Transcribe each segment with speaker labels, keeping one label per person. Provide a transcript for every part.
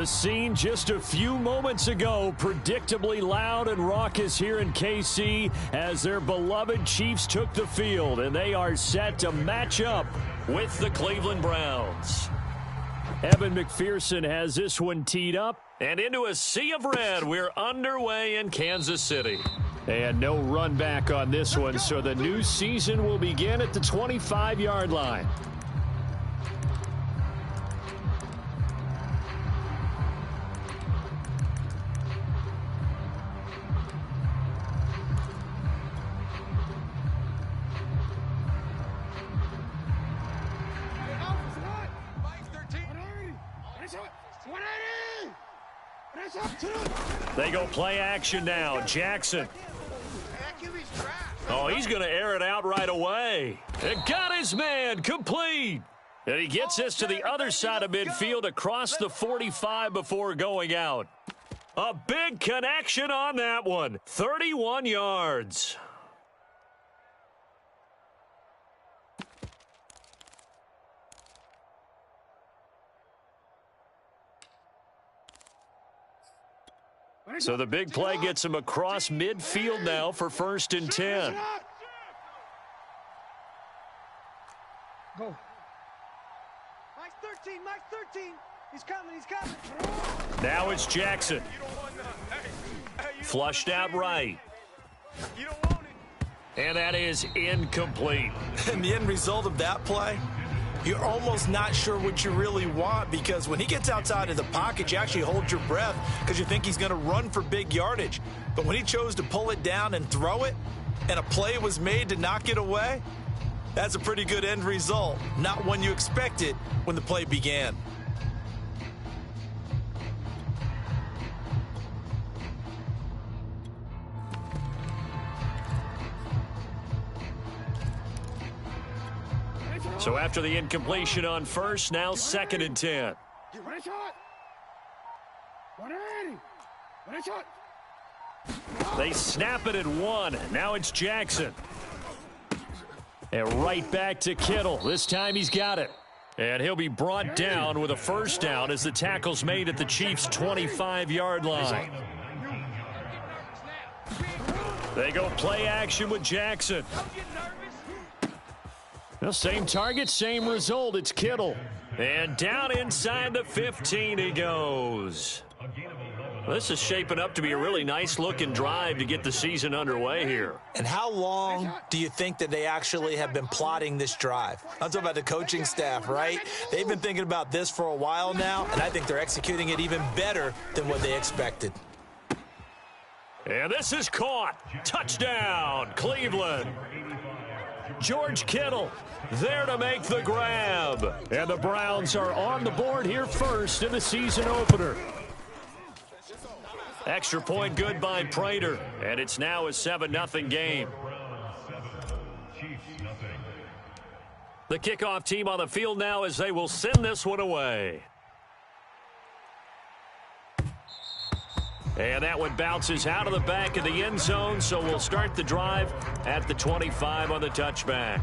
Speaker 1: The scene just a few moments ago, predictably loud and raucous here in KC as their beloved Chiefs took the field, and they are set to match up with the Cleveland Browns. Evan McPherson has this one teed up, and into a sea of red, we're underway in Kansas City. And no run back on this one, so the new season will begin at the 25-yard line. They go play action now. Jackson. Oh, he's going to air it out right away. And got his man complete. And he gets this to the other side of midfield across the 45 before going out. A big connection on that one. 31 yards. So the big play gets him across midfield now for 1st and 10.
Speaker 2: Go. Mike's 13, Mike's 13. He's coming, he's coming.
Speaker 1: Now it's Jackson. Flushed out right. And that is incomplete.
Speaker 3: And the end result of that play, you're almost not sure what you really want, because when he gets outside of the pocket, you actually hold your breath because you think he's going to run for big yardage. But when he chose to pull it down and throw it, and a play was made to knock it away, that's a pretty good end result. Not one you expected when the play began.
Speaker 1: So after the incompletion on first, now 2nd and 10. They snap it at 1. Now it's Jackson. And right back to Kittle. This time he's got it. And he'll be brought down with a 1st down as the tackle's made at the Chiefs' 25-yard line. They go play action with Jackson. Well, same target, same result. It's Kittle. And down inside the 15 he goes. Well, this is shaping up to be a really nice-looking drive to get the season underway here.
Speaker 3: And how long do you think that they actually have been plotting this drive? I'm talking about the coaching staff, right? They've been thinking about this for a while now, and I think they're executing it even better than what they expected.
Speaker 1: And this is caught. Touchdown, Cleveland. George Kittle there to make the grab. And the Browns are on the board here first in the season opener. Extra point good by Prater. And it's now a 7-0 game. The kickoff team on the field now as they will send this one away. And that one bounces out of the back of the end zone, so we'll start the drive at the 25 on the touchback.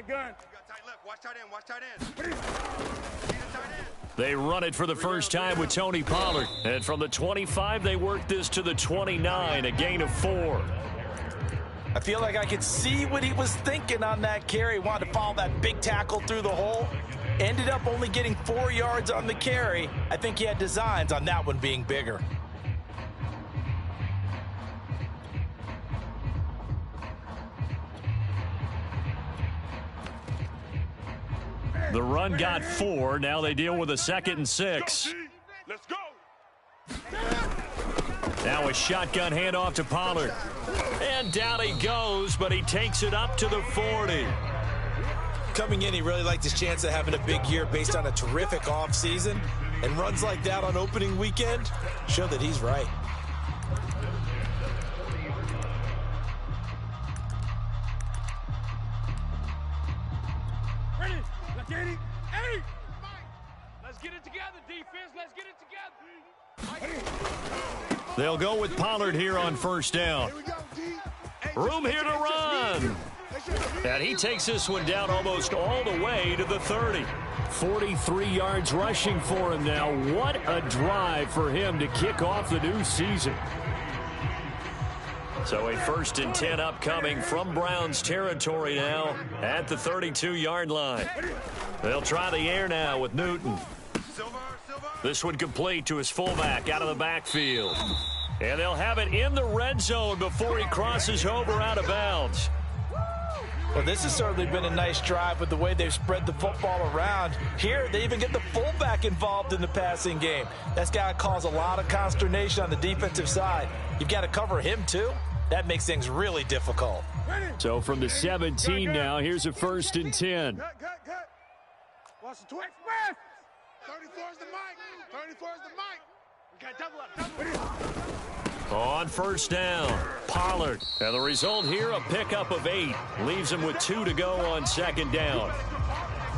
Speaker 2: Gun.
Speaker 1: They run it for the first time with Tony Pollard. And from the 25, they work this to the 29, a gain of 4.
Speaker 3: I feel like I could see what he was thinking on that carry. Wanted to follow that big tackle through the hole. Ended up only getting 4 yards on the carry. I think he had designs on that one being bigger.
Speaker 1: The run got 4. Now they deal with a 2nd and 6.
Speaker 2: Let's go.
Speaker 1: Now a shotgun handoff to Pollard. And down he goes, but he takes it up to the 40.
Speaker 3: coming in, he really liked his chance of having a big year based on a terrific offseason. And runs like that on opening weekend show that he's right.
Speaker 2: Ready? Let's get it. Hey! Let's get it together, defense. Let's get it together.
Speaker 1: They'll go with Pollard here on first down. Room here to run. And he takes this one down almost all the way to the 30. 43 yards rushing for him now. What a drive for him to kick off the new season. So a 1st and 10 upcoming from Browns territory now at the 32-yard line. They'll try the air now with Newton. This one complete to his fullback out of the backfield. And they'll have it in the red zone before he crosses over out of bounds.
Speaker 3: Well, this has certainly been a nice drive with the way they've spread the football around. Here, they even get the fullback involved in the passing game. That's got to cause a lot of consternation on the defensive side. You've got to cover him, too. That makes things really difficult.
Speaker 1: So from the 17 now, here's a 1st and 10.
Speaker 2: Cut. Watch the twist. 34 is the mic. 34 is the mic. We got double up.
Speaker 1: On first down, Pollard. And the result here, a pickup of 8. Leaves him with 2 to go on 2nd down.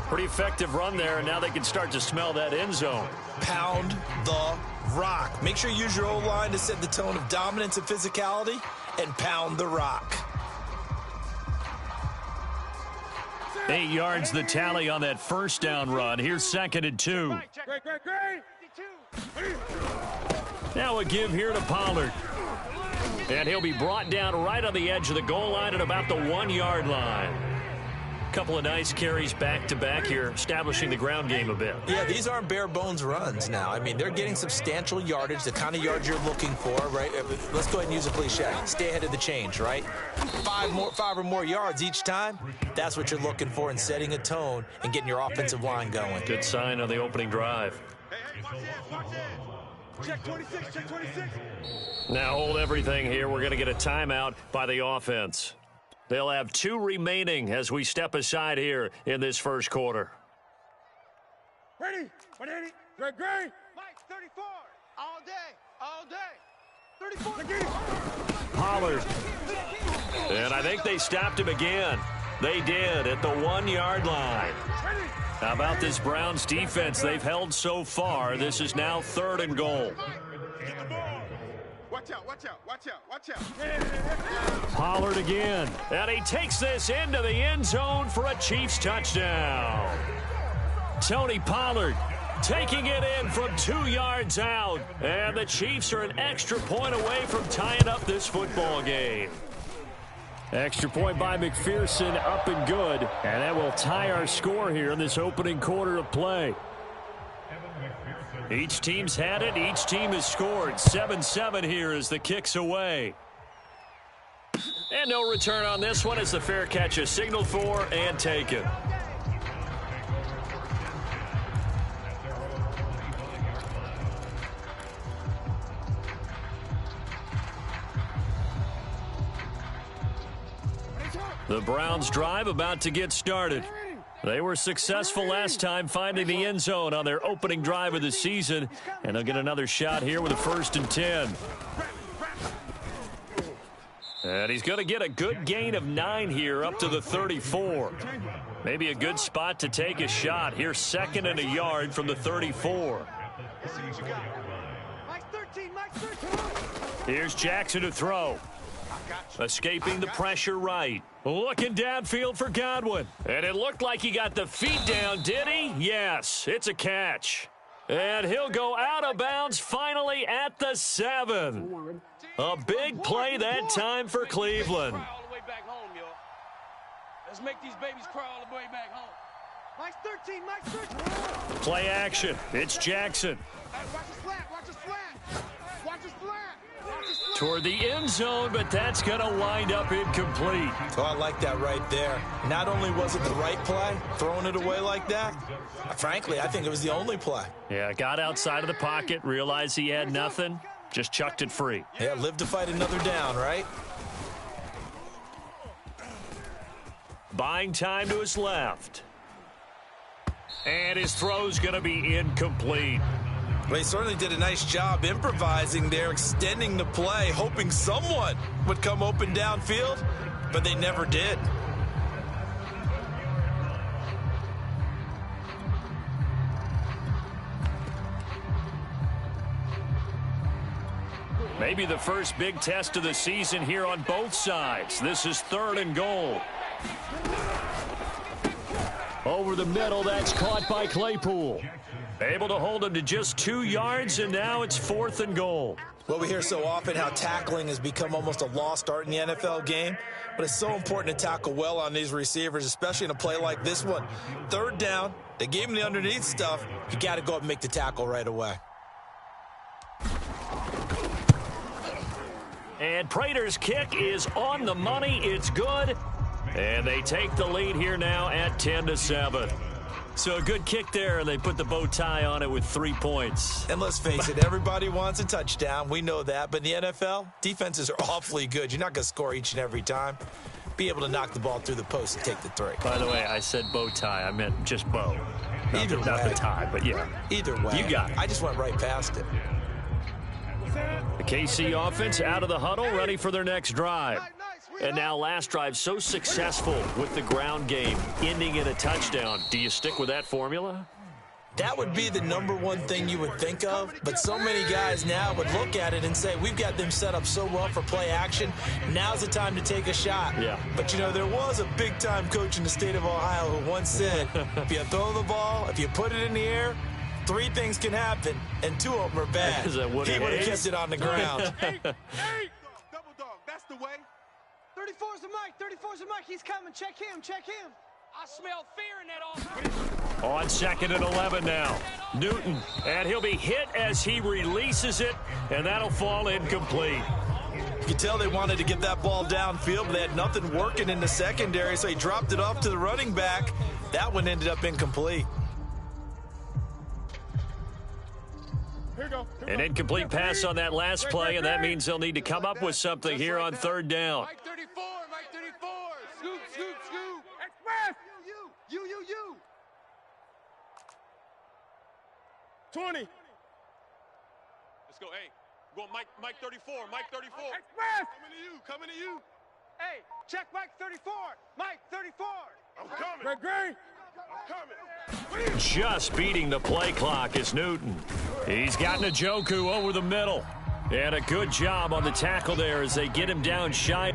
Speaker 1: Pretty effective run there, and now they can start to smell that end zone.
Speaker 3: Pound the rock. Make sure you use your O-line to set the tone of dominance and physicality, and pound the rock.
Speaker 1: 8 yards the tally on that first down run. Here's 2nd and 2. Now a give here to Pollard. And he'll be brought down right on the edge of the goal line at about the 1-yard line. Couple of nice carries back-to-back here, establishing the ground game a bit.
Speaker 3: Yeah, these aren't bare-bones runs now. I mean, they're getting substantial yardage, the kind of yards you're looking for, right? Let's go ahead and use a cliche. Stay ahead of the change, right? 5 or more yards each time. That's what you're looking for in setting a tone and getting your offensive line going.
Speaker 1: Good sign on the opening drive.
Speaker 2: Check 26, check 26.
Speaker 1: Now hold everything here. We're going to get a timeout by the offense. They'll have 2 remaining as we step aside here in this first quarter.
Speaker 2: Ready? Great. Mike, 34. All day. 34.
Speaker 1: Pollard. And I think they stopped him again. They did at the 1-yard line. How about this Browns defense they've held so far? This is now 3rd and goal.
Speaker 2: Watch out.
Speaker 1: Pollard again. And he takes this into the end zone for a Chiefs touchdown. Tony Pollard taking it in from 2 yards out. And the Chiefs are an extra point away from tying up this football game. Extra point by McPherson, up and good. And that will tie our score here in this opening quarter of play. Each team's had it. Each team has scored. 7-7 here as the kick's away. And no return on this one as the fair catch is signaled for and taken. The Browns drive about to get started. They were successful last time finding the end zone on their opening drive of the season, and they'll get another shot here with a 1st and 10. And he's going to get a good gain of 9 here up to the 34. Maybe a good spot to take a shot. Here's 2nd and a yard from the 34. Here's Jackson to throw. Escaping the pressure right. Looking downfield for Godwin. And it looked like he got the feet down, did he? Yes, it's a catch. And he'll go out of bounds finally at the 7. A big play that time for Cleveland.
Speaker 2: Let's make these babies cry all the way back home. Mike's 13, Mike's 13.
Speaker 1: Play action. It's Jackson.
Speaker 2: Hey, watch his flat, watch his flat. Watch his flat.
Speaker 1: Toward the end zone, but that's going to wind up incomplete.
Speaker 3: Oh, I like that right there. Not only was it the right play, throwing it away like that, frankly, I think it was the only play.
Speaker 1: Yeah, got outside of the pocket, realized he had nothing, just chucked it free.
Speaker 3: Yeah, live to fight another down, right?
Speaker 1: Buying time to his left. And his throw's going to be incomplete.
Speaker 3: Well, he certainly did a nice job improvising there, extending the play, hoping someone would come open downfield, but they never did.
Speaker 1: Maybe the first big test of the season here on both sides. This is 3rd and goal. Over the middle, that's caught by Claypool. Able to hold him to just 2 yards, and now it's 4th and goal.
Speaker 3: Well, we hear so often how tackling has become almost a lost art in the NFL game, but it's so important to tackle well on these receivers, especially in a play like this one. 3rd down, they gave him the underneath stuff. You got to go up and make the tackle right away.
Speaker 1: And Prater's kick is on the money. It's good. And they take the lead here now at 10-7. So a good kick there, and they put the bow tie on it with 3 points.
Speaker 3: And let's face it, everybody wants a touchdown. We know that. But in the NFL, defenses are awfully good. You're not going to score each and every time. Be able to knock the ball through the post and take the 3.
Speaker 1: By the way, I said bow tie. I meant just bow. Not the tie, but yeah.
Speaker 3: Either way.
Speaker 1: You got it.
Speaker 3: I just went right past it.
Speaker 1: The KC offense out of the huddle, ready for their next drive. And now last drive so successful with the ground game, ending in a touchdown. Do you stick with that formula?
Speaker 3: That would be the #1 thing you would think of, but so many guys now would look at it and say, we've got them set up so well for play action, now's the time to take a shot.
Speaker 1: Yeah.
Speaker 3: But, you know, there was a big-time coach in the state of Ohio who once said, if you throw the ball, if you put it in the air, 3 things can happen, and 2 of them are bad.
Speaker 1: Is that what
Speaker 3: he
Speaker 1: it
Speaker 3: would have
Speaker 1: is?
Speaker 3: kept it on the ground.
Speaker 2: Double dog, that's the way.
Speaker 4: 34's the mic, 34's the mic. He's coming. Check him, check him.
Speaker 5: I smell fear in that offense.
Speaker 1: On 2nd and 11 now. Newton, and he'll be hit as he releases it, and that'll fall incomplete.
Speaker 3: You could tell they wanted to get that ball downfield, but they had nothing working in the secondary, so he dropped it off to the running back. That one ended up incomplete.
Speaker 1: An incomplete pass on that last play, and that means they'll need to come up with something here on 3rd down.
Speaker 2: Mike 34, Mike 34. Scoop, scoop, scoop. Express. You. 20.
Speaker 6: Let's go, hey. Go Mike 34, Mike 34.
Speaker 2: Express.
Speaker 6: Coming to you.
Speaker 4: Hey, check Mike 34. Mike 34.
Speaker 2: I'm coming. Green. I'm coming.
Speaker 1: Just beating the play clock is Newton. He's got Njoku over the middle. And a good job on the tackle there as they get him down shy.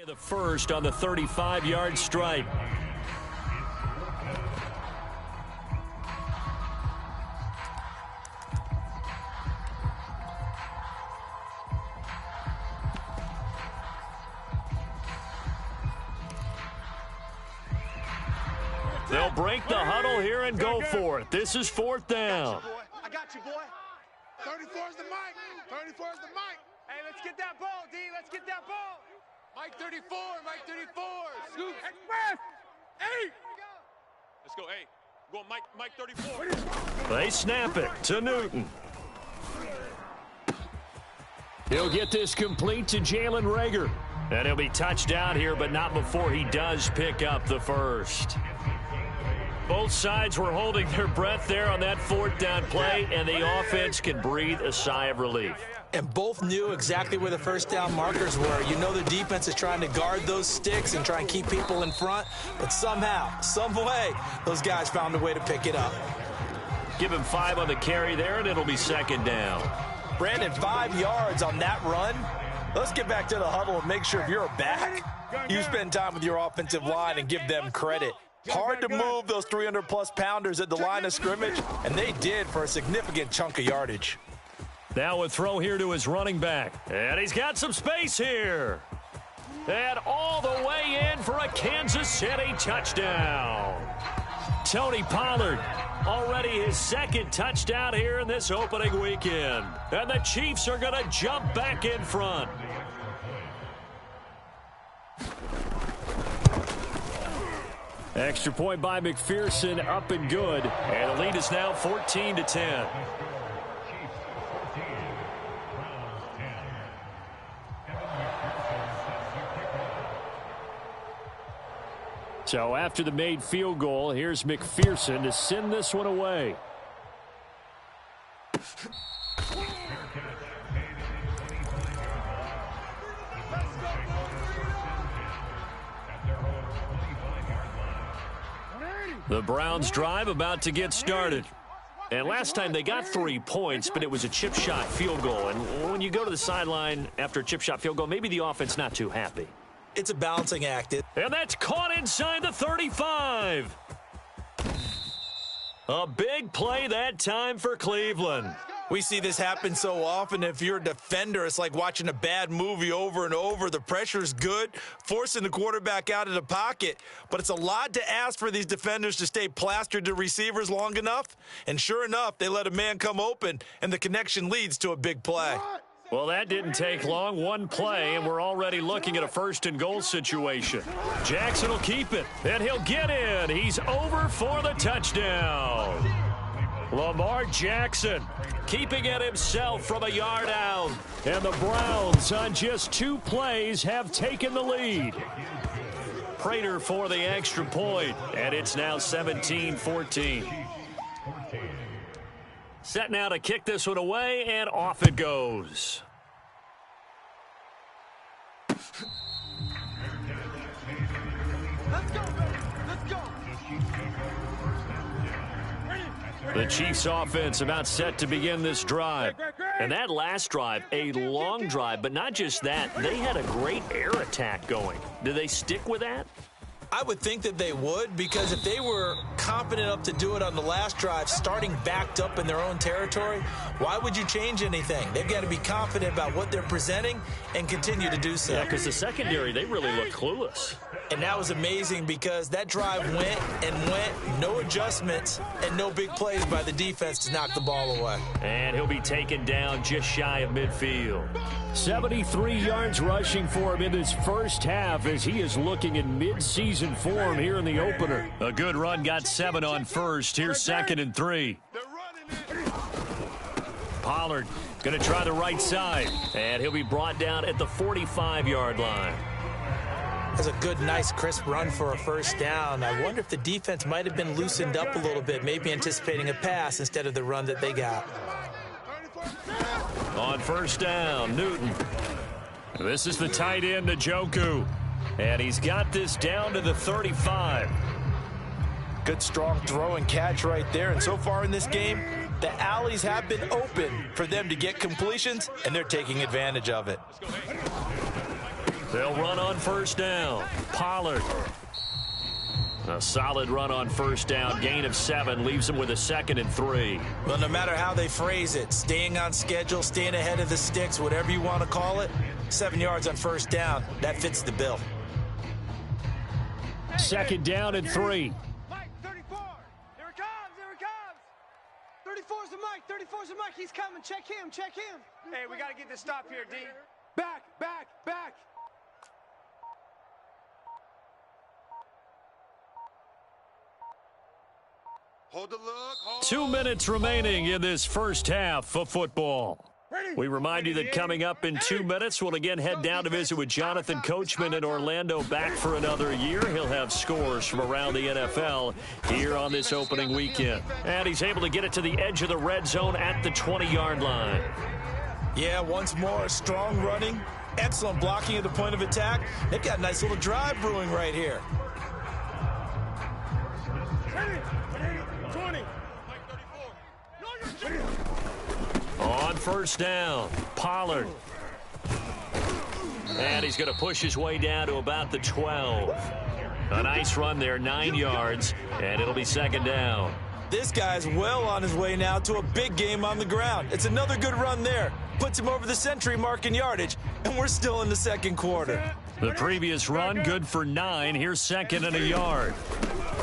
Speaker 1: The first on the 35-yard stripe. They'll break the huddle here and go for it. This is 4th down.
Speaker 4: I got you, boy.
Speaker 2: 34's the mic. 34's the mic.
Speaker 4: Hey, let's get that ball, D. Let's get that ball.
Speaker 2: Mike 34, Mike 34. Scoop. Express. 8.
Speaker 6: Let's go, hey. Go Mike 34.
Speaker 1: They snap it to Newton. He'll get this complete to Jalen Reagor. And he'll be touched down here, but not before he does pick up the first. Both sides were holding their breath there on that 4th down play, and the offense can breathe a sigh of relief.
Speaker 3: And both knew exactly where the first down markers were. You know the defense is trying to guard those sticks and try and keep people in front, but somehow, some way, those guys found a way to pick it up.
Speaker 1: Give him 5 on the carry there, and it'll be 2nd down.
Speaker 3: Brandon, 5 yards on that run. Let's get back to the huddle and make sure if you're a back, you spend time with your offensive line and give them credit. Hard to move those 300-plus pounders at the line of scrimmage, and they did for a significant chunk of yardage.
Speaker 1: Now a throw here to his running back. And he's got some space here. And all the way in for a Kansas City touchdown. Tony Pollard, already his second touchdown here in this opening weekend. And the Chiefs are going to jump back in front. Extra point by McPherson, up and good. And the lead is now 14-10. So after the made field goal, here's McPherson to send this one away. The Browns drive about to get started. And last time they got 3 points, but it was a chip shot field goal. And when you go to the sideline after a chip shot field goal, maybe the offense not too happy.
Speaker 3: It's a balancing act.
Speaker 1: And that's caught inside the 35. A big play that time for Cleveland.
Speaker 3: We see this happen so often. If you're a defender, it's like watching a bad movie over and over. The pressure's good, forcing the quarterback out of the pocket. But it's a lot to ask for these defenders to stay plastered to receivers long enough. And sure enough, they let a man come open, and the connection leads to a big play.
Speaker 1: Well, that didn't take long. One play, and we're already looking at a first-and-goal situation. Jackson will keep it, and he'll get in. He's over for the touchdown. Lamar Jackson keeping it himself from a yard out. And the Browns, on just 2 plays, have taken the lead. Prater for the extra point, and it's now 17-14. Set now to kick this one away, and off it goes.
Speaker 4: Let's go, baby. Let's go.
Speaker 1: The Chiefs offense about set to begin this drive. And that last drive, a long drive, but not just that, they had a great air attack going. Do they stick with that?
Speaker 3: I would think that they would, because if they were confident enough to do it on the last drive, starting backed up in their own territory, why would you change anything? They've got to be confident about what they're presenting and continue to do so.
Speaker 1: Yeah, because the secondary, they really look clueless.
Speaker 3: And that was amazing because that drive went and went, no adjustments and no big plays by the defense to knock the ball away.
Speaker 1: And he'll be taken down just shy of midfield. 73 yards rushing for him in this first half as he is looking in mid-season form here in the opener. A good run, got 7 on first. Here's 2nd and 3. Pollard going to try the right side, and he'll be brought down at the 45-yard line.
Speaker 3: That's a good, nice, crisp run for a first down. I wonder if the defense might have been loosened up a little bit, maybe anticipating a pass instead of the run that they got.
Speaker 1: On first down, Newton. This is the tight end, Njoku. And he's got this down to the 35.
Speaker 3: Good, strong throw and catch right there. And so far in this game, the alleys have been open for them to get completions, and they're taking advantage of it.
Speaker 1: They'll run on first down. Pollard. A solid run on first down. Gain of 7 leaves them with a 2nd and 3.
Speaker 3: Well, no matter how they phrase it, staying on schedule, staying ahead of the sticks, whatever you want to call it, 7 yards on first down, that fits the bill.
Speaker 1: 2nd down and 3.
Speaker 4: Mike, 34. Here it comes. Here it comes. 34's the Mike. 34's the Mike. He's coming. Check him. Check him.
Speaker 5: Hey, we got to get this stop here, D.
Speaker 4: Back, back, back.
Speaker 2: Hold the look. Hold.
Speaker 1: 2 minutes remaining in this first half of football. We remind you that coming up in 2 minutes, we'll again head down to visit with Jonathan Coachman in Orlando, back for another year. He'll have scores from around the NFL here on this opening weekend. And he's able to get it to the edge of the red zone at the 20-yard line.
Speaker 3: Yeah, once more, strong running, excellent blocking at the point of attack. They've got a nice little drive brewing right here.
Speaker 2: 20.
Speaker 1: On first down, Pollard. And he's going to push his way down to about the 12. A nice run there, 9 yards, and it'll be 2nd down.
Speaker 3: This guy's well on his way now to a big game on the ground. It's another good run there. Puts him over the century mark in yardage, and we're still in the second quarter.
Speaker 1: The previous run, good for 9. Here's second and a yard.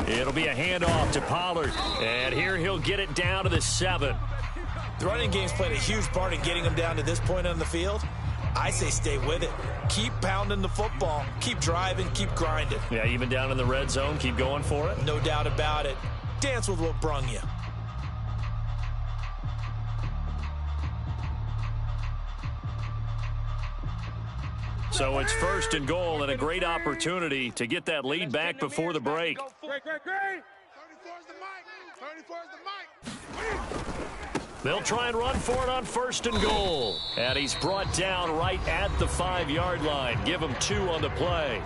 Speaker 1: It'll be a handoff to Pollard, and here he'll get it down to the 7.
Speaker 3: The running game's played a huge part in getting him down to this point on the field. I say stay with it. Keep pounding the football. Keep driving. Keep grinding.
Speaker 1: Yeah, even down in the red zone, keep going for it.
Speaker 3: No doubt about it. Dance with what brung you.
Speaker 1: So it's first and goal and a great opportunity to get that lead back before the break.
Speaker 2: Great. 34 is the mic. 34 is the mic.
Speaker 1: They'll try and run for it on first and goal. And he's brought down right at the 5-yard line. Give him 2 on the play.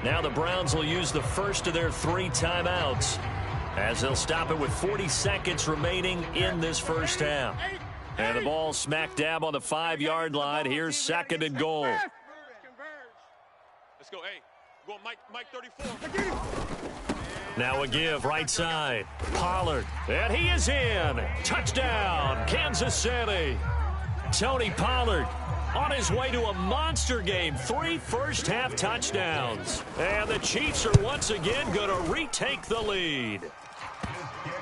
Speaker 1: Now the Browns will use the first of their 3 timeouts as they'll stop it with 40 seconds remaining in this first half. And the ball smack dab on the 5-yard line. Here's second and goal.
Speaker 6: Let's go. Hey, go Mike 34.
Speaker 1: Now a give right side. Pollard. And he is in. Touchdown, Kansas City. Tony Pollard on his way to a monster game. 3 first-half touchdowns. And the Chiefs are once again going to retake the lead.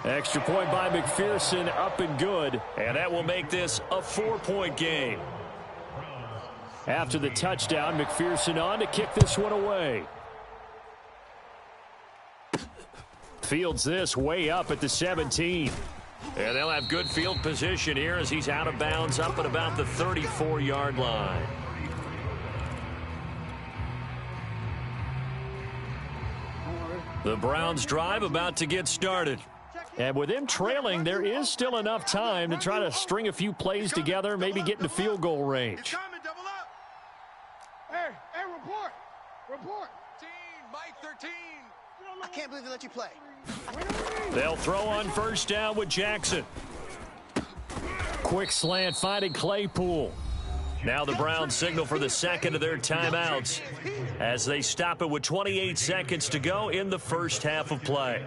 Speaker 1: Extra point by McPherson, up and good. And that will make this a 4-point game. After the touchdown, McPherson on to kick this one away. Fields this way up at the 17. And they'll have good field position here as he's out of bounds up at about the 34-yard line. The Browns drive about to get started. And with them trailing, there is still enough time to try to string a few plays together, maybe get into field goal range.
Speaker 2: Hey, report.
Speaker 4: 13, Mike 13. I can't believe they let you play.
Speaker 1: They'll throw on first down with Jackson. Quick slant finding Claypool. Now the Browns signal for the second of their timeouts as they stop it with 28 seconds to go in the first half of play.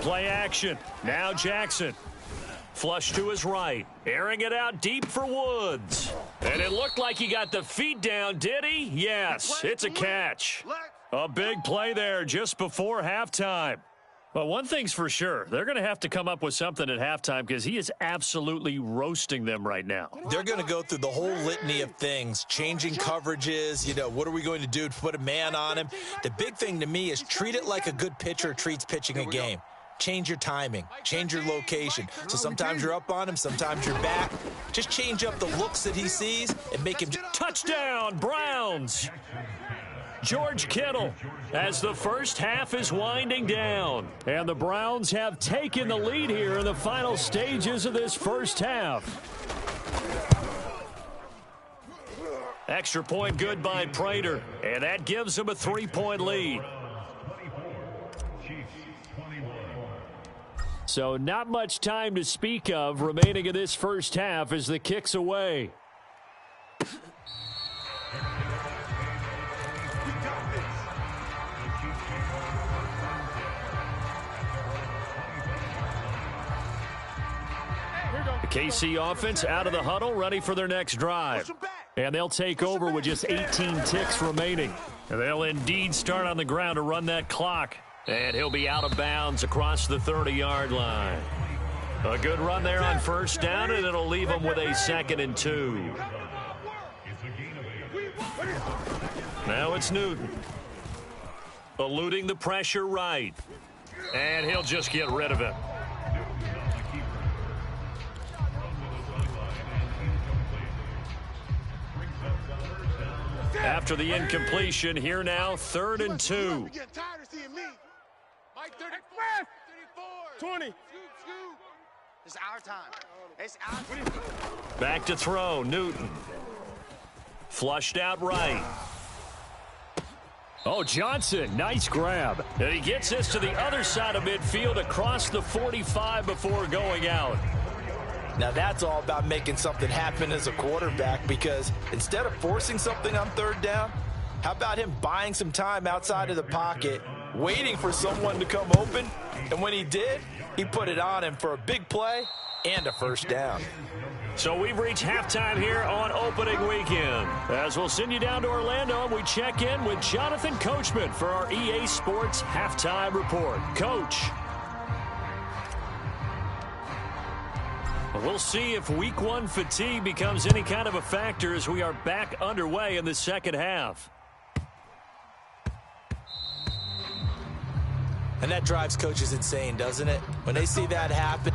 Speaker 1: Play action. Now Jackson. Flush to his right. Airing it out deep for Woods. And it looked like he got the feet down, did he? Yes, it's a catch. A big play there just before halftime. But one thing's for sure, they're going to have to come up with something at halftime because he is absolutely roasting them right now.
Speaker 3: They're going to go through the whole litany of things, changing coverages, what are we going to do to put a man on him? The big thing to me is treat it like a good pitcher treats pitching a game. Change your timing, change your location. So sometimes you're up on him, sometimes you're back. Just change up the looks that he sees and make him...
Speaker 1: Touchdown, Browns! George Kittle as the first half is winding down. And the Browns have taken the lead here in the final stages of this first half. Extra point good by Prater, and that gives him a 3-point lead. So not much time to speak of remaining in this first half as the kick's away. The KC offense out of the huddle, ready for their next drive. And they'll take over with just 18 ticks remaining. And they'll indeed start on the ground to run that clock. And he'll be out of bounds across the 30-yard line. A good run there on first down, and it'll leave them with a 2nd and 2. Now it's Newton. Eluding the pressure right. And he'll just get rid of it. After the incompletion, here now, 3rd and 2.
Speaker 2: Mike 34, 20.
Speaker 4: It's our time. It's our time.
Speaker 1: Back to throw, Newton. Flushed out right. Oh, Johnson, nice grab. And he gets this to the other side of midfield across the 45 before going out.
Speaker 3: Now that's all about making something happen as a quarterback, because instead of forcing something on 3rd down, How about him buying some time outside of the pocket, waiting for someone to come open? And when he did, he put it on him for a big play and a first down.
Speaker 1: So we've reached halftime here on opening weekend. As we'll send you down to Orlando, we check in with Jonathan Coachman for our EA Sports Halftime Report. Coach. We'll see if week one fatigue becomes any kind of a factor as we are back underway in the second half.
Speaker 3: And that drives coaches insane, doesn't it? When they see that happen.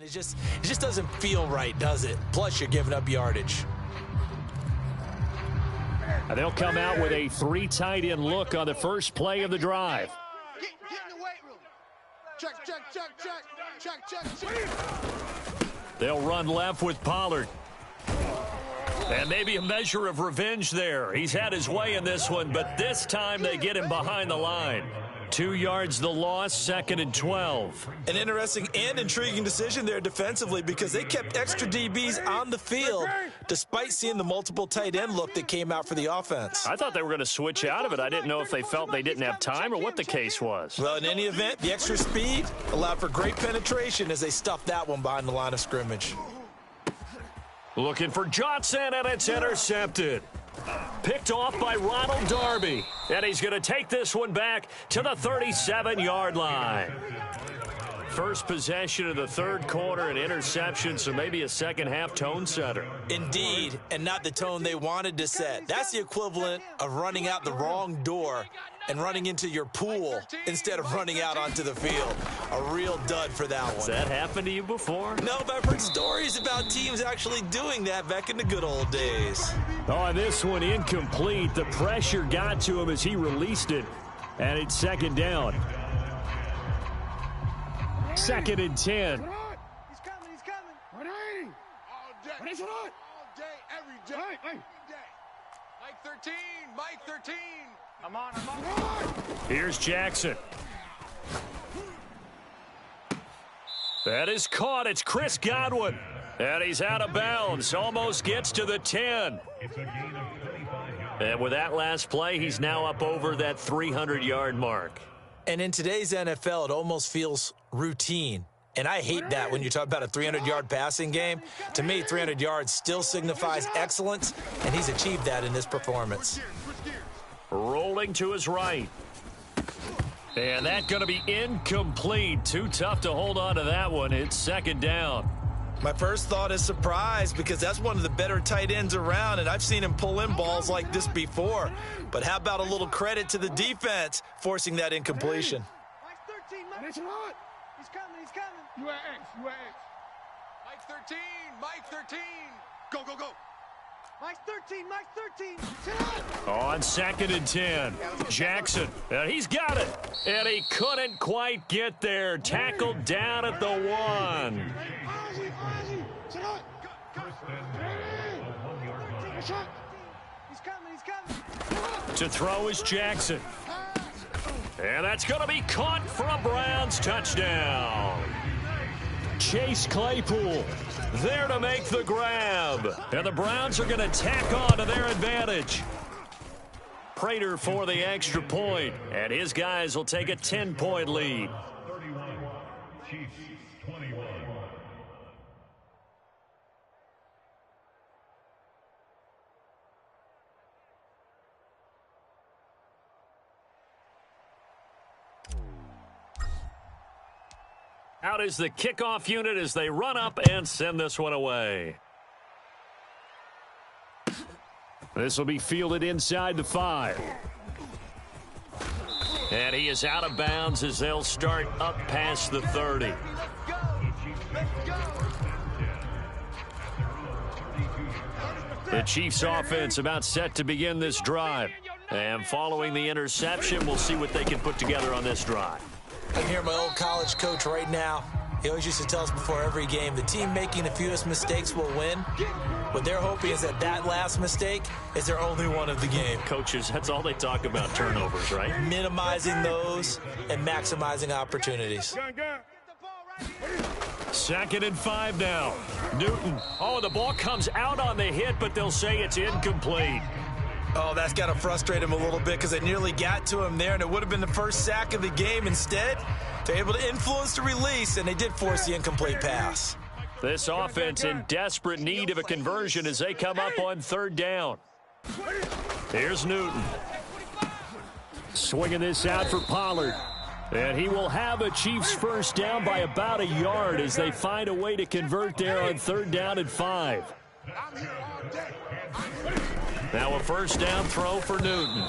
Speaker 3: It just doesn't feel right, does it? Plus, you're giving up yardage.
Speaker 1: And they'll come out with a 3 tight end look on the first play of the drive.
Speaker 2: Get in the weight room. Check.
Speaker 1: They'll run left with Pollard. And maybe a measure of revenge there. He's had his way in this one, but this time they get him behind the line. 2 yards the loss, 2nd and 12.
Speaker 3: An interesting and intriguing decision there defensively because they kept extra DBs on the field despite seeing the multiple tight end look that came out for the offense.
Speaker 1: I thought they were going to switch out of it. I didn't know if they felt they didn't have time or what the case was.
Speaker 3: Well, in any event, the extra speed allowed for great penetration as they stuffed that one behind the line of scrimmage.
Speaker 1: Looking for Johnson, and it's intercepted. Picked off by Ronald Darby. And he's going to take this one back to the 37-yard line. First possession of the third quarter, an interception, so maybe a second-half tone setter.
Speaker 3: Indeed, and not the tone they wanted to set. That's the equivalent of running out the wrong door and running into your pool instead of running out onto the field. A real dud for that one.
Speaker 1: Has that happened to you before?
Speaker 3: No, but I've heard stories about teams actually doing that back in the good old days.
Speaker 1: Oh, this one incomplete. The pressure got to him as he released it, and it's second down. 2nd and 10.
Speaker 4: He's coming.
Speaker 2: 180. All day. All day, every day.
Speaker 6: Mike 13.
Speaker 5: I'm on.
Speaker 1: Here's Jackson. That is caught. It's Chris Godwin. And he's out of bounds. Almost gets to the 10. And with that last play, he's now up over that 300-yard mark.
Speaker 3: And in today's NFL, it almost feels routine. And I hate that when you talk about a 300-yard passing game. To me, 300 yards still signifies excellence, and he's achieved that in this performance.
Speaker 1: Rolling to his right. And that's going to be incomplete. Too tough to hold on to that one. It's second down.
Speaker 3: My first thought is surprise because that's one of the better tight ends around, and I've seen him pull in balls like this before. But how about a little credit to the defense forcing that incompletion?
Speaker 4: He's coming.
Speaker 2: You are X.
Speaker 6: Mike 13.
Speaker 2: Go.
Speaker 4: Mike's 13.
Speaker 1: On 2nd and 10. Jackson. And he's got it. And he couldn't quite get there. Tackled down at the 1.
Speaker 4: He's coming.
Speaker 1: To throw is Jackson. And that's going to be caught for a Browns touchdown. Chase Claypool there to make the grab. And the Browns are going to tack on to their advantage. Prater for the extra point. And his guys will take a 10-point lead.
Speaker 7: 31, Chiefs 21.
Speaker 1: Out is the kickoff unit as they run up and send this one away. This will be fielded inside the 5. And he is out of bounds as they'll start up past the 30. The Chiefs offense about set to begin this drive. And following the interception, we'll see what they can put together on this drive.
Speaker 3: I can hear my old college coach right now. He always used to tell us before every game, the team making the fewest mistakes will win. What they're hoping is that last mistake is their only one of the game.
Speaker 1: Coaches, that's all they talk about, turnovers, right?
Speaker 3: Minimizing those and maximizing opportunities.
Speaker 1: 2nd and 5 now. Newton. Oh, the ball comes out on the hit, but they'll say it's incomplete.
Speaker 3: Oh, that's got to frustrate him a little bit because they nearly got to him there, and it would have been the first sack of the game. Instead, they're able to influence the release, and they did force the incomplete pass.
Speaker 1: This offense in desperate need of a conversion as they come up on 3rd down. Here's Newton. Swinging this out for Pollard. And he will have a Chiefs first down by about a yard as they find a way to convert there on 3rd down and 5. Now a first down throw for Newton.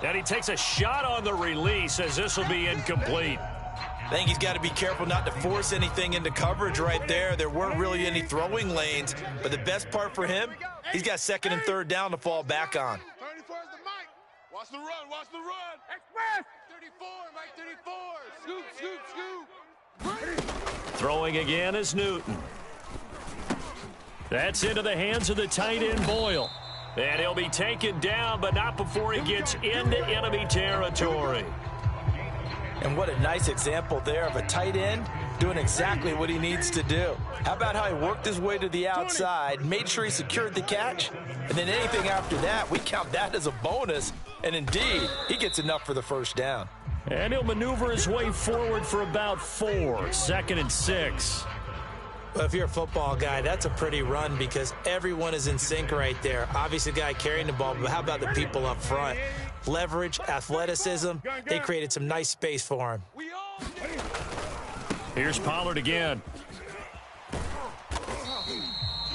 Speaker 1: And he takes a shot on the release as this will be incomplete.
Speaker 3: I think he's got to be careful not to force anything into coverage right there. There weren't really any throwing lanes, but the best part for him, he's got 2nd and 3rd down to fall back on.
Speaker 2: 34 is the mic.
Speaker 6: Watch the run, watch the run.
Speaker 2: Express.
Speaker 6: 34, Mike 34.
Speaker 2: Scoop, scoop, scoop.
Speaker 1: Throwing again is Newton. That's into the hands of the tight end, Boyle. And he'll be taken down, but not before he gets into enemy territory.
Speaker 3: And what a nice example there of a tight end doing exactly what he needs to do. How about how he worked his way to the outside, made sure he secured the catch, and then anything after that, we count that as a bonus. And indeed, he gets enough for the first down.
Speaker 1: And he'll maneuver his way forward for about 4, 2nd and 6.
Speaker 3: Well, if you're a football guy, that's a pretty run because everyone is in sync right there. Obviously, the guy carrying the ball, but how about the people up front? Leverage, athleticism, they created some nice space for him.
Speaker 1: Here's Pollard again.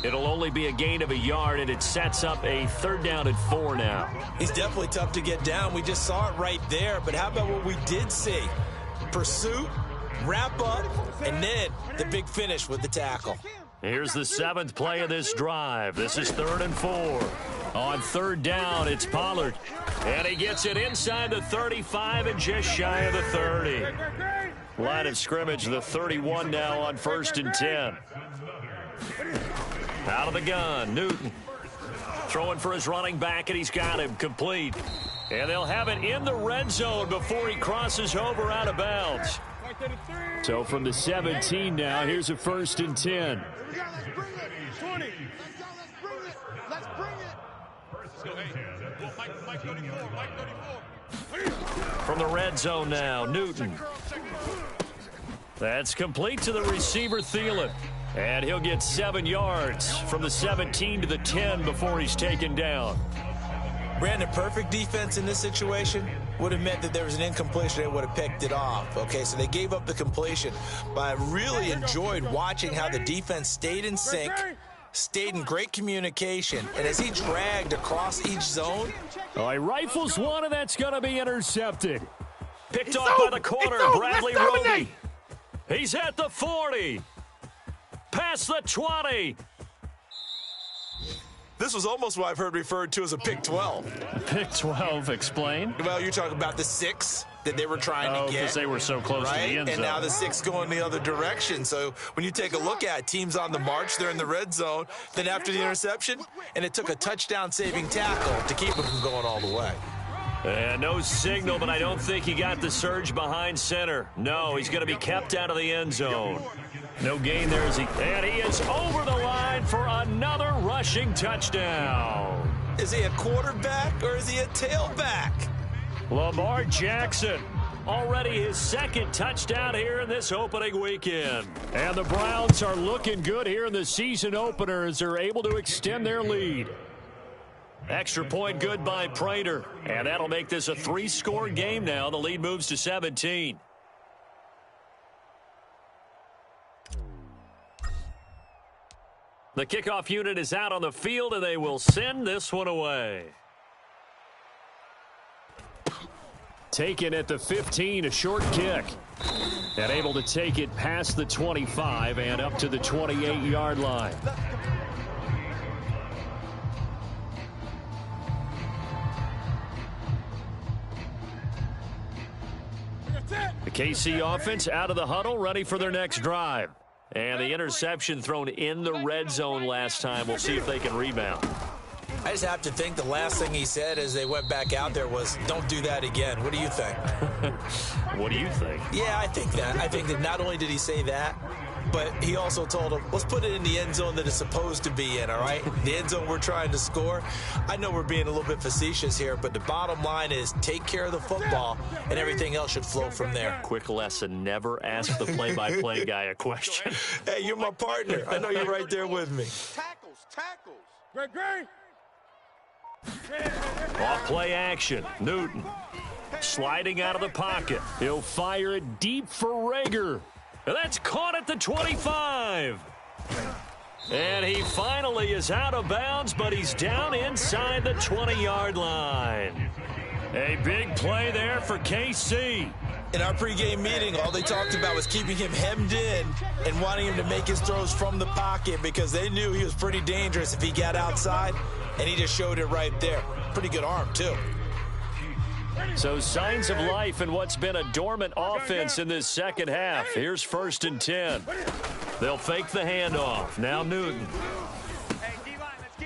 Speaker 1: It'll only be a gain of a yard, and it sets up a 3rd down and 4 now.
Speaker 3: He's definitely tough to get down. We just saw it right there, but how about what we did see? Pursuit, wrap up, and then the big finish with the tackle.
Speaker 1: Here's the 7th play of this drive. This is 3rd and 4. On 3rd down, it's Pollard. And he gets it inside the 35 and just shy of the 30. Line of scrimmage, the 31 now on 1st and 10. Out of the gun, Newton. Throwing for his running back, and he's got him complete. And they'll have it in the red zone before he crosses over out of bounds. So from the 17 now, here's a 1st and 10.
Speaker 2: Let's bring it. 20. Let's bring it.
Speaker 6: Let's go, hey. Go, Mike 34, Mike 34.
Speaker 1: From the red zone now, Newton. That's complete to the receiver, Thielen. And he'll get 7 yards from the 17 to the 10 before he's taken down.
Speaker 3: Brandon, perfect defense in this situation would have meant that there was an incompletion. They would have picked it off. Okay, so they gave up the completion. But I really enjoyed watching how the defense stayed in sync, stayed in great communication, and as he dragged across each zone.
Speaker 1: Oh, he rifles one, and that's going to be intercepted. Picked off by the corner, Bradley Roby. He's at the 40. Past the 20.
Speaker 3: This was almost what I've heard referred to as a pick 12.
Speaker 1: Pick 12, explain.
Speaker 3: Well, you're talking about the 6 that they were trying to get.
Speaker 1: Because they were so close to the end zone.
Speaker 3: And now the 6 going the other direction. So when you take a look at teams on the march, they're in the red zone. Then after the interception, and it took a touchdown-saving tackle to keep them from going all the way.
Speaker 1: And no signal, but I don't think he got the surge behind center. No, he's going to be kept out of the end zone. No gain there as and he is over the line for another rushing touchdown.
Speaker 3: Is he a quarterback or is he a tailback?
Speaker 1: Lamar Jackson, already his 2nd touchdown here in this opening weekend. And the Browns are looking good here in the season opener as they're able to extend their lead. Extra point good by Prater, and that'll make this a 3-score game now. The lead moves to 17. The kickoff unit is out on the field, and they will send this one away. Taken at the 15, a short kick. And able to take it past the 25 and up to the 28-yard line. The KC offense out of the huddle, ready for their next drive. And the interception thrown in the red zone last time. We'll see if they can rebound.
Speaker 3: I just have to think the last thing he said as they went back out there was, don't do that again. What do you think?
Speaker 1: What do you think?
Speaker 3: Yeah, I think that. I think that not only did he say that, but he also told him, let's put it in the end zone that it's supposed to be in, all right? The end zone we're trying to score. I know we're being a little bit facetious here, but the bottom line is take care of the football, and everything else should flow from there.
Speaker 1: Quick lesson, never ask the play-by-play guy a question.
Speaker 3: Hey, you're my partner. I know you're right there with me.
Speaker 2: Tackles.
Speaker 6: Great.
Speaker 1: Off play action. Newton sliding out of the pocket. He'll fire it deep for Rager. And that's caught at the 25. And he finally is out of bounds, but he's down inside the 20-yard line. A big play there for KC.
Speaker 3: In our pregame meeting, all they talked about was keeping him hemmed in and wanting him to make his throws from the pocket because they knew he was pretty dangerous if he got outside, and he just showed it right there. Pretty good arm, too.
Speaker 1: So signs of life in what's been a dormant offense in this second half. Here's 1st and 10. They'll fake the handoff. Now Newton.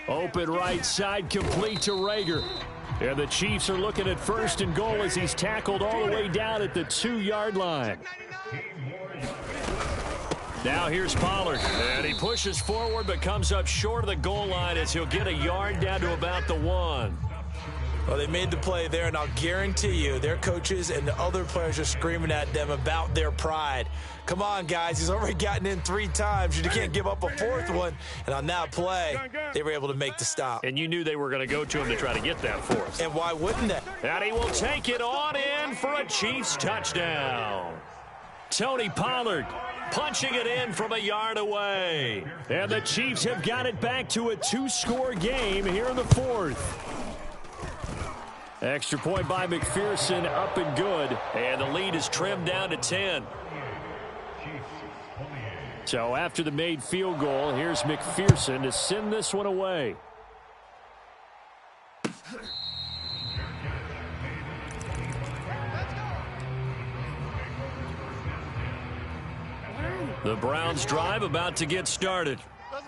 Speaker 1: Open right side, complete to Rager. And the Chiefs are looking at 1st and goal as he's tackled all the way down at the 2-yard line. Now here's Pollard. And he pushes forward but comes up short of the goal line as he'll get a yard down to about the 1.
Speaker 3: Well, they made the play there, and I'll guarantee you their coaches and the other players are screaming at them about their pride. Come on, guys. He's already gotten in 3 times. You can't give up a 4th one. And on that play, they were able to make the stop.
Speaker 1: And you knew they were going to go to him to try to get that 4th.
Speaker 3: And why wouldn't they?
Speaker 1: And he will take it on in for a Chiefs touchdown. Tony Pollard punching it in from a yard away. And the Chiefs have got it back to a 2-score game here in the 4th. Extra point by McPherson, up and good. And the lead is trimmed down to 10. So after the made field goal, here's McPherson to send this one away. The Browns drive about to get started.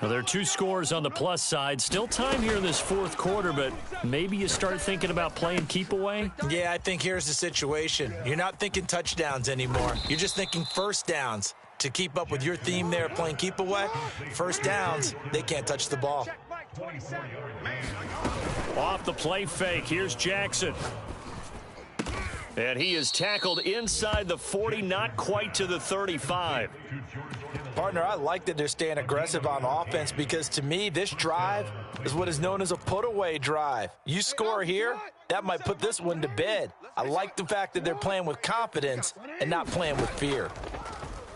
Speaker 1: Well, there are 2 scores on the plus side. Still time here in this 4th quarter, but maybe you start thinking about playing keep away?
Speaker 3: Yeah, I think here's the situation. You're not thinking touchdowns anymore. You're just thinking 1st downs. To keep up with your theme there, playing keep away, 1st downs, they can't touch the ball.
Speaker 1: Off the play fake, here's Jackson. And he is tackled inside the 40, not quite to the 35.
Speaker 3: Partner, I like that they're staying aggressive on offense because to me, this drive is what is known as a put-away drive. You score here, that might put this one to bed. I like the fact that they're playing with confidence and not playing with fear.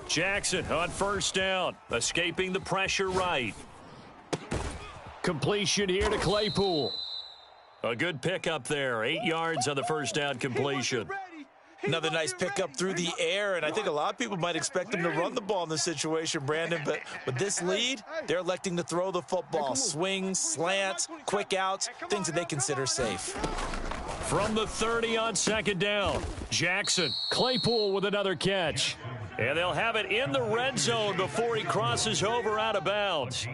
Speaker 1: Jackson on 1st down, escaping the pressure right. Completion here to Claypool. A good pickup there, 8 yards on the 1st down completion.
Speaker 3: Another nice pickup through the air, and I think a lot of people might expect him to run the ball in this situation, Brandon, but with this lead, they're electing to throw the football. Swings, slants, quick outs, things that they consider safe.
Speaker 1: From the 30 on 2nd down, Jackson, Claypool with another catch. And they'll have it in the red zone before he crosses over out of bounds.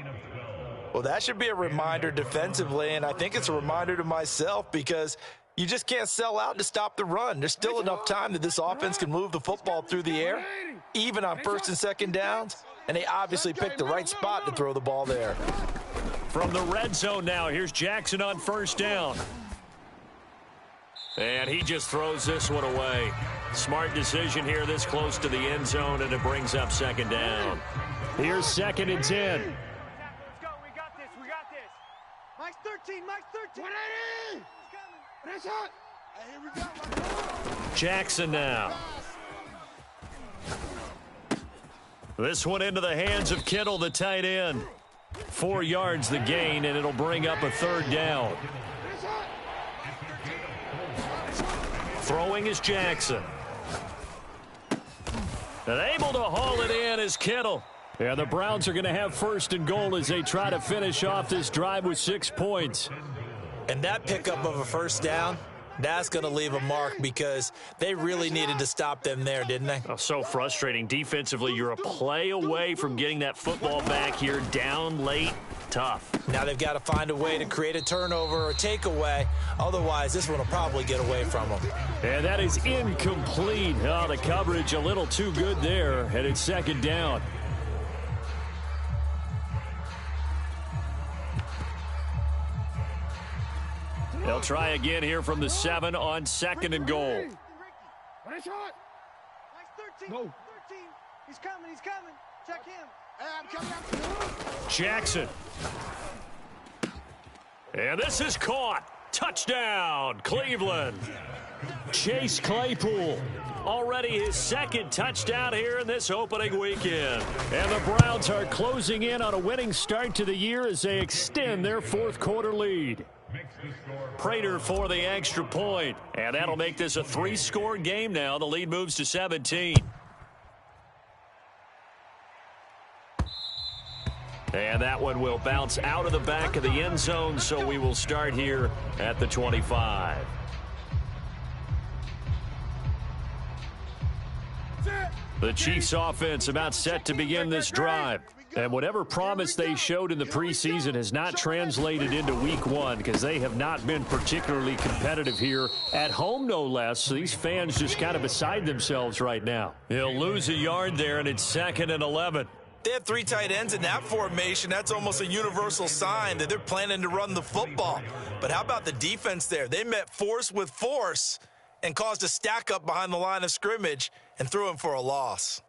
Speaker 3: Well, that should be a reminder defensively, and I think it's a reminder to myself because you just can't sell out to stop the run. There's still enough time that this offense can move the football through the air, even on 1st and 2nd downs, and they obviously picked the right spot to throw the ball there.
Speaker 1: From the red zone now, here's Jackson on 1st down. And he just throws this one away. Smart decision here this close to the end zone, and it brings up 2nd down. Here's 2nd and 10.
Speaker 4: Let's go. We got this. Mike's 13. 180. He's coming.
Speaker 2: Here we go.
Speaker 1: Jackson now. This one into the hands of Kittle, the tight end. 4 yards the gain, and it'll bring up a 3rd down. Throwing is Jackson. And able to haul it in is Kittle. And the Browns are going to have 1st and goal as they try to finish off this drive with 6 points.
Speaker 3: And that pickup of a 1st down, That's going to leave a mark because they really needed to stop them there, didn't they?
Speaker 1: Oh, so frustrating. Defensively, you're a play away from getting that football back here. Down late, tough.
Speaker 3: Now they've got to find a way to create a turnover or takeaway. Otherwise, this one will probably get away from them.
Speaker 1: And that is incomplete. Oh, the coverage a little too good there, and it's second down. They'll try again here from the 7 on 2nd and goal.
Speaker 4: Nice 13.
Speaker 2: Go.
Speaker 4: 13. He's coming. He's coming. Check him.
Speaker 2: Hey, I'm coming after you.
Speaker 1: Jackson. And this is caught. Touchdown, Cleveland. Chase Claypool. Already his 2nd touchdown here in this opening weekend. And the Browns are closing in on a winning start to the year as they extend their 4th quarter lead. Prater for the extra point. And that'll make this a 3-score game now. The lead moves to 17. And that one will bounce out of the back of the end zone, so we will start here at the 25. The Chiefs offense about set to begin this drive. And whatever promise they showed in the preseason has not translated into week 1 because they have not been particularly competitive here at home, no less. So these fans just kind of beside themselves right now. He'll lose a yard there, and it's 2nd and 11.
Speaker 3: They have 3 tight ends in that formation. That's almost a universal sign that they're planning to run the football. But how about the defense there? They met force with force and caused a stack up behind the line of scrimmage and threw him for a loss.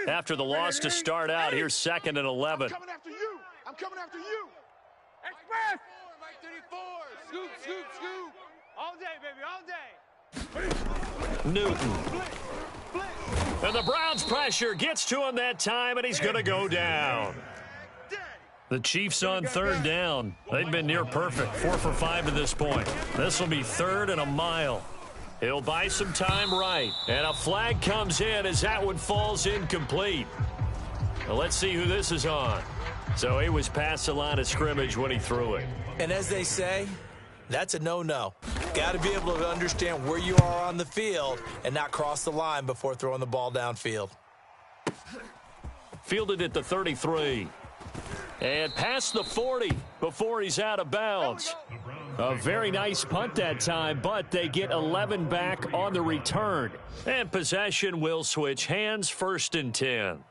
Speaker 1: After the loss to start out, here's 2nd and 11.
Speaker 2: I'm coming after you. I'm coming after you. Express.
Speaker 4: Mike 34. Scoop, scoop, scoop. All day, baby, all day.
Speaker 1: Newton. And the Browns pressure gets to him that time, and he's going to go down. The Chiefs on 3rd down. They've been near perfect, 4 for 5 to this point. This will be 3rd and a mile. He'll buy some time right. And a flag comes in as that one falls incomplete. Well, let's see who this is on. So he was past the line of scrimmage when he threw it.
Speaker 3: And as they say, that's a no-no. Got to be able to understand where you are on the field and not cross the line before throwing the ball downfield.
Speaker 1: Fielded at the 33. And past the 40 before he's out of bounds. A very nice punt that time, but they get 11 back on the return. And possession will switch hands, 1st and 10.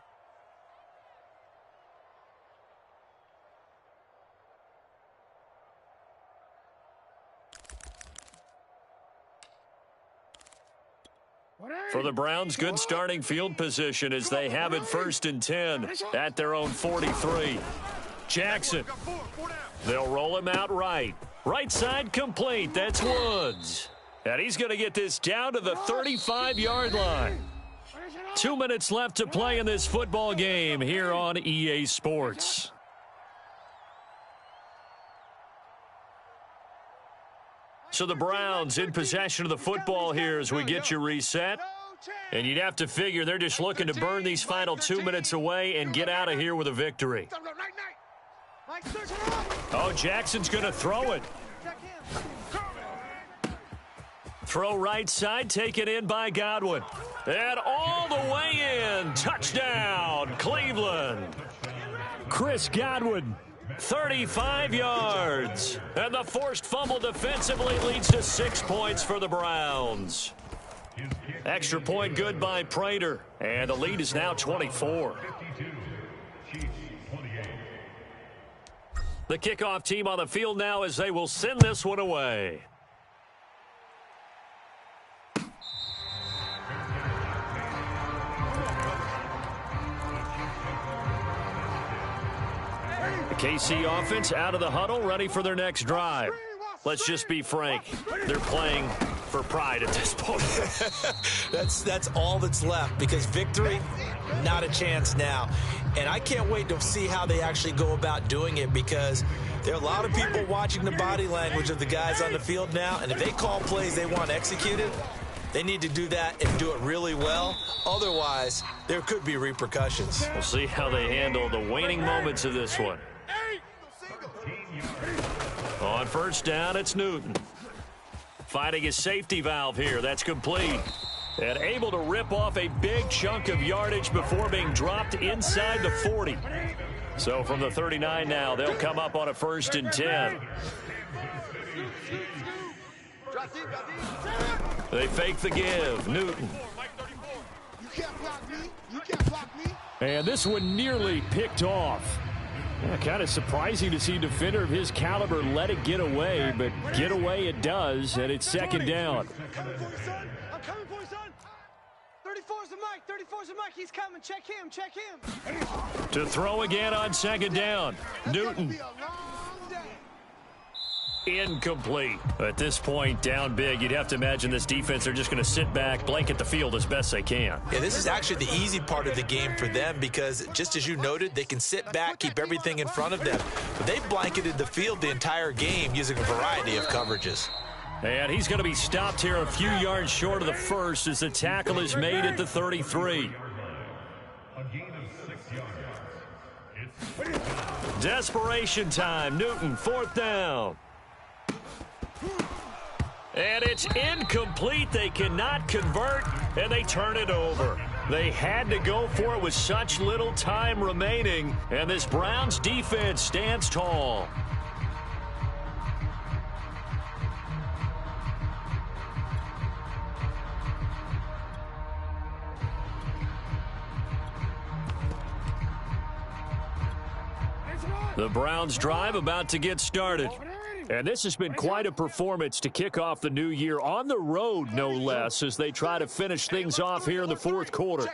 Speaker 1: For the Browns, good starting field position as they have it 1st and 10 at their own 43. Jackson. They'll roll him out right. Right side complete. That's Woods. And he's going to get this down to the 35-yard line. 2 minutes left to play in this football game here on EA Sports. So the Browns in possession of the football here as we get you reset. And you'd have to figure they're just looking to burn these final 2 minutes away and get out of here with a victory. Oh, Jackson's going to throw it. Throw right side, taken in by Godwin. And all the way in. Touchdown, Cleveland. Chris Godwin, 35 yards. And the forced fumble defensively leads to 6 points for the Browns. Extra point good by Prater. And the lead is now 24. The kickoff team on the field now as they will send this one away. The KC offense out of the huddle, ready for their next drive. Let's just be frank. They're playing for pride at this point.
Speaker 3: That's all that's left because victory, not a chance now. And I can't wait to see how they actually go about doing it because there are a lot of people watching the body language of the guys on the field now. And if they call plays they want executed, they need to do that and do it really well. Otherwise, there could be repercussions.
Speaker 1: We'll see how they handle the waning moments of this one. On 1st down, it's Newton. finding his safety valve here. That's complete. And able to rip off a big chunk of yardage before being dropped inside the 40. So from the 39 now, they'll come up on a 1st and 10. They fake the give. Newton.
Speaker 2: You can't block me. You can't block me.
Speaker 1: And this one nearly picked off. Yeah, kind of surprising to see a defender of his caliber let it get away, but get away it does, and it's 2nd down.
Speaker 4: I'm coming for you, son. I'm coming for you, son. 34's the Mike. 34's the Mike. He's coming. Check him. Check him.
Speaker 1: To throw again on 2nd down. Newton. Incomplete. At this point, down big, you'd have to imagine this defense are just going to sit back, blanket the field as best they can.
Speaker 3: Yeah, this is actually the easy part of the game for them because, just as you noted, they can sit back, keep everything in front of them. But they've blanketed the field the entire game using a variety of coverages.
Speaker 1: And he's going to be stopped here a few yards short of the first as the tackle is made at the 33.
Speaker 7: A gain of 6 yards.
Speaker 1: Desperation time. Newton, 4th down. And it's incomplete. They cannot convert, and they turn it over. They had to go for it with such little time remaining, and this Browns defense stands tall. The Browns drive about to get started. And this has been quite a performance to kick off the new year on the road, no less, as they try to finish things off here in the 4th quarter.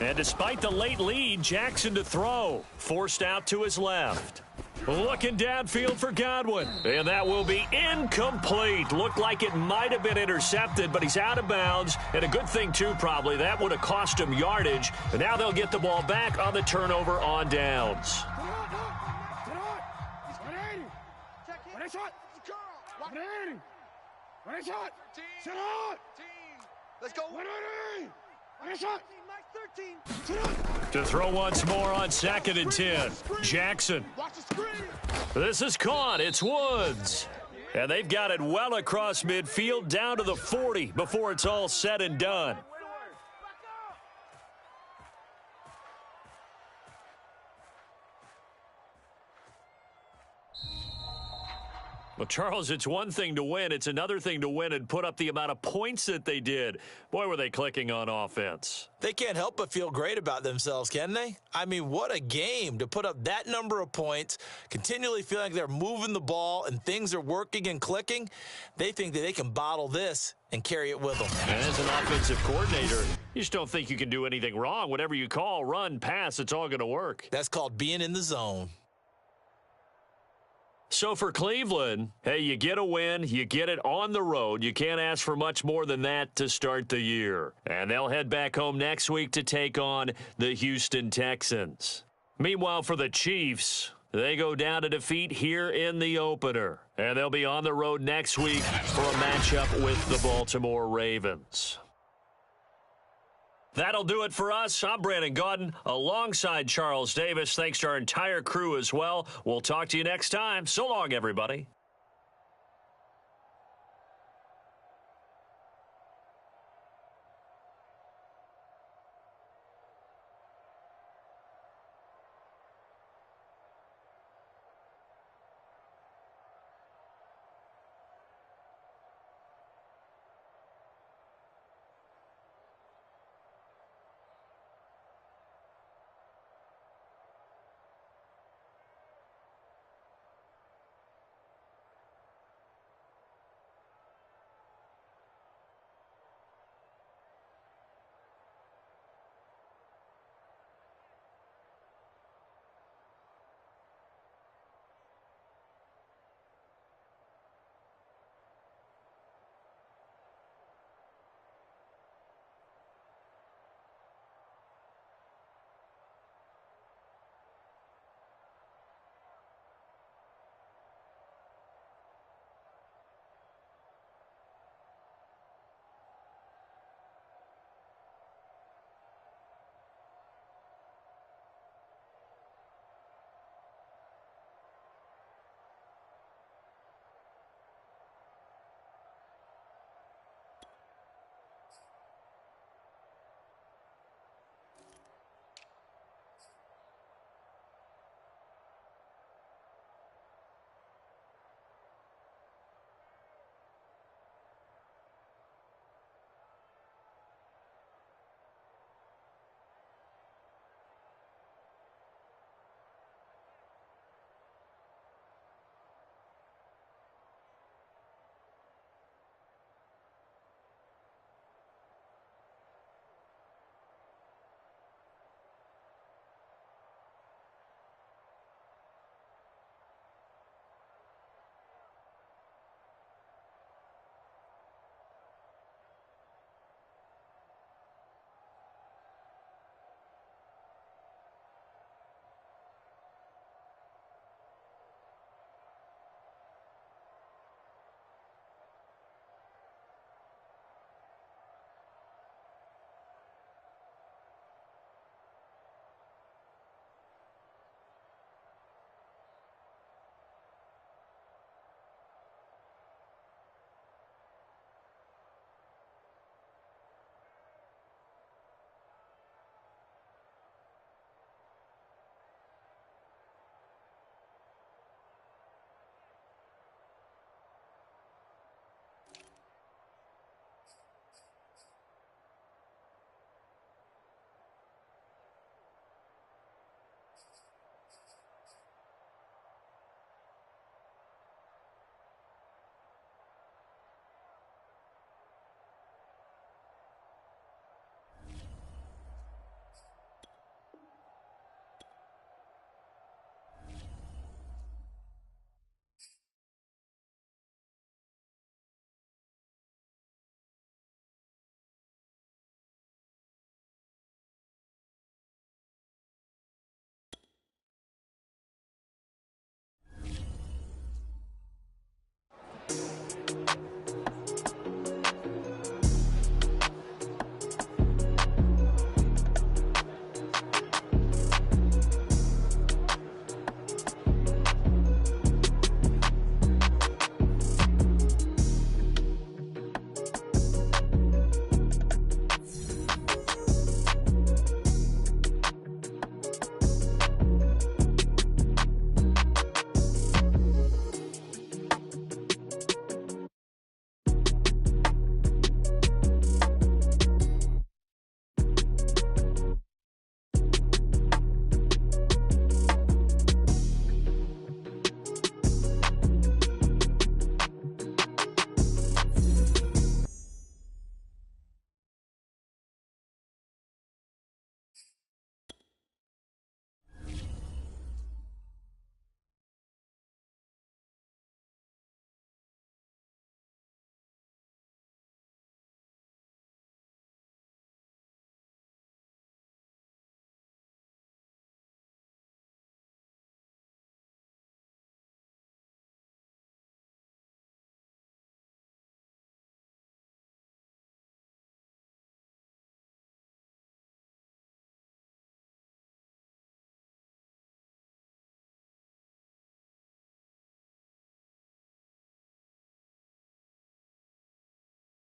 Speaker 1: And despite the late lead, Jackson to throw. Forced out to his left. Looking downfield for Godwin. And that will be incomplete. Looked like it might have been intercepted, but he's out of bounds. And a good thing, too, probably. That would have cost him yardage. And now they'll get the ball back on the turnover on downs.
Speaker 4: Let's go.
Speaker 1: To throw once more on 2nd and 10. Jackson. This is caught. It's Woods. And they've got it well across midfield down to the 40 before it's all said and done. Well, Charles, it's one thing to win. It's another thing to win and put up the amount of points that they did. Boy, were they clicking on offense.
Speaker 3: They can't help but feel great about themselves, can they? I mean, what a game to put up that number of points, continually feeling like they're moving the ball and things are working and clicking. They think that they can bottle this and carry it with them.
Speaker 1: And as an offensive coordinator, you just don't think you can do anything wrong. Whatever you call, run, pass, it's all going to work.
Speaker 3: That's called being in the zone.
Speaker 1: So for Cleveland, hey, you get a win, you get it on the road. You can't ask for much more than that to start the year. And they'll head back home next week to take on the Houston Texans. Meanwhile, for the Chiefs, they go down to defeat here in the opener. And they'll be on the road next week for a matchup with the Baltimore Ravens. That'll do it for us. I'm Brandon Gaudin alongside Charles Davis. Thanks to our entire crew as well. We'll talk to you next time. So long, everybody.